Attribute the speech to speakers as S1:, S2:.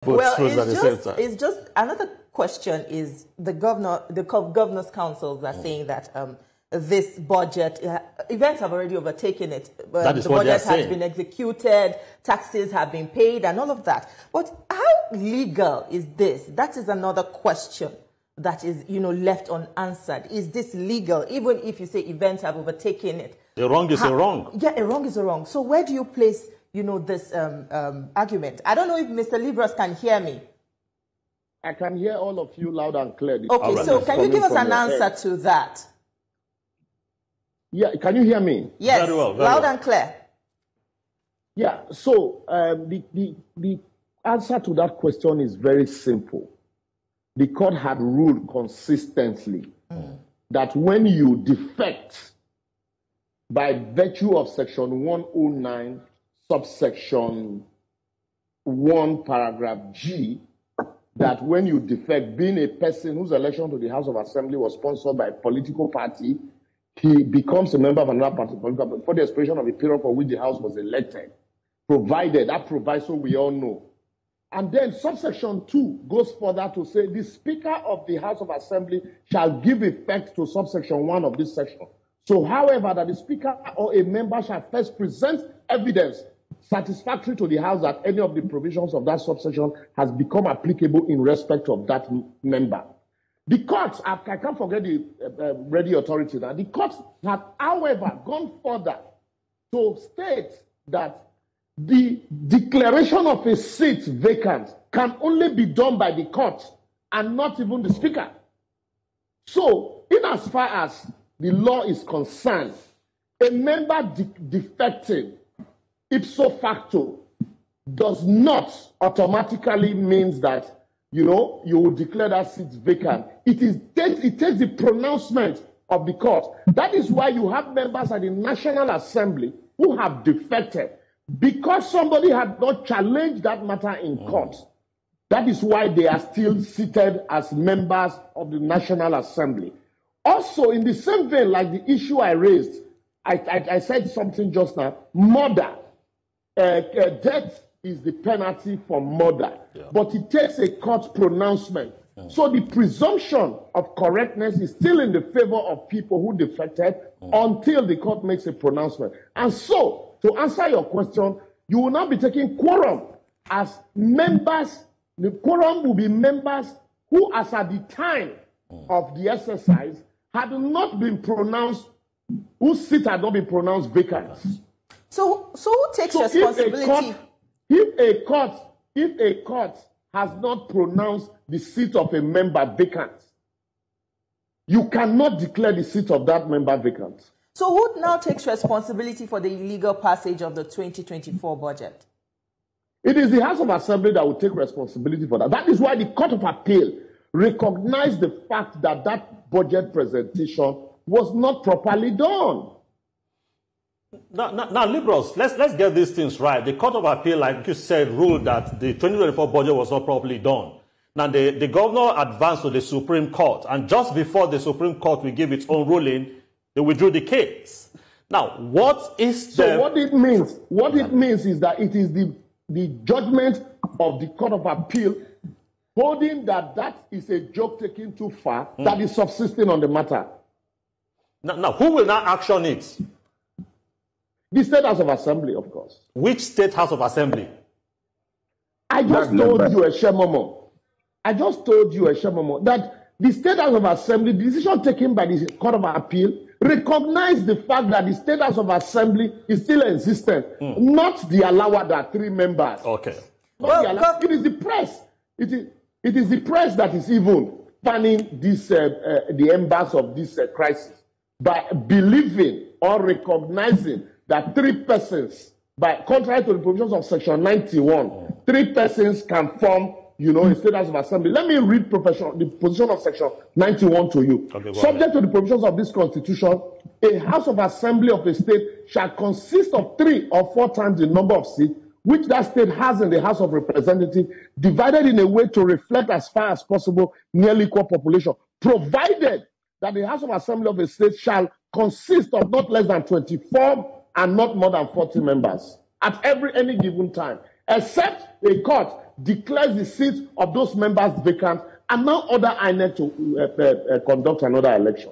S1: Well, it's just another question is the governor's councils are saying that this budget, events have already overtaken it.
S2: That is
S1: the
S2: what
S1: budget
S2: they're
S1: has been executed, taxes have been paid and all of that. But how legal is this? That is another question that is, left unanswered. Is this legal? Even if you say events have overtaken it.
S2: A wrong is a wrong.
S1: Yeah, a wrong is a wrong. So where do you place, this argument? I don't know if Mr. Liborous can hear me.
S3: I can hear all of you loud and clear.
S1: Okay, right. So can you give us an answer to that?
S3: Yeah, can you hear me?
S1: Yes,
S2: very well,
S1: loud and clear.
S3: Yeah, so the answer to that question is very simple. The court had ruled consistently that when you defect by virtue of section 109, subsection 1, paragraph G, that when you defect, being a person whose election to the House of Assembly was sponsored by a political party, he becomes a member of another party for the expiration of the period for which the House was elected, provided, that proviso we all know. And then subsection 2 goes further to say the Speaker of the House of Assembly shall give effect to subsection 1 of this section. So, however, that the Speaker or a member shall first present evidence satisfactory to the House that any of the provisions of that subsection has become applicable in respect of that member. The courts, I can't forget the ready authority now, the courts have, however, gone further to state that the declaration of a seat vacant can only be done by the court and not even the Speaker. So, in as far as the law is concerned, a member defecting ipso facto does not automatically means that you will declare that seat vacant. It takes the pronouncement of the court. That is why you have members at the National Assembly who have defected because somebody had not challenged that matter in court. That is why they are still seated as members of the National Assembly. Also, in the same vein, like the issue I raised, I said something just now, murder. Death is the penalty for murder, but it takes a court pronouncement. So the presumption of correctness is still in the favor of people who defected until the court makes a pronouncement. And so, to answer your question, you will not be taking quorum as members. The quorum will be members who, as at the time of the exercise, had not been pronounced, whose seat had not been pronounced vacant.
S1: So who takes responsibility?
S3: If a court has not pronounced the seat of a member vacant, you cannot declare the seat of that member vacant.
S1: So who now takes responsibility for the illegal passage of the 2024 budget?
S3: It is the House of Assembly that will take responsibility for that. That is why the Court of Appeal recognized the fact that that budget presentation was not properly done.
S2: Now, Liborous, let's get these things right. The Court of Appeal, like you said, ruled that the 2024 budget was not properly done. Now, the governor advanced to the Supreme Court, and just before the Supreme Court will give its own ruling, they withdrew the case. Now, what is the...
S3: So what it means? What it means is that it is the judgment of the Court of Appeal holding that is a joke taken too far that is subsisting on the matter.
S2: Now, who will now action it?
S3: The State House of Assembly, of course.
S2: Which State House of Assembly?
S3: I just told you, Eshemomo. I just told you, Eshemomo, that the State House of Assembly, the decision taken by the Court of Appeal, recognized the fact that the State House of Assembly is still existent, not the allowed that 3 members.
S2: Okay.
S3: It is the press. It is the press that is even fanning this, the embers of this crisis by believing or recognizing that 3 persons, contrary to the provisions of Section 91, 3 persons can form, a State House of Assembly. Let me read the position of Section 91 to you. Okay, subject to the provisions of this Constitution, a House of Assembly of a state shall consist of 3 or 4 times the number of seats which that state has in the House of Representatives, divided in a way to reflect as far as possible nearly equal population, provided that the House of Assembly of a state shall consist of not less than 24 and not more than 40 members at any given time, except a court declares the seats of those members vacant, and now order INEC to conduct another election.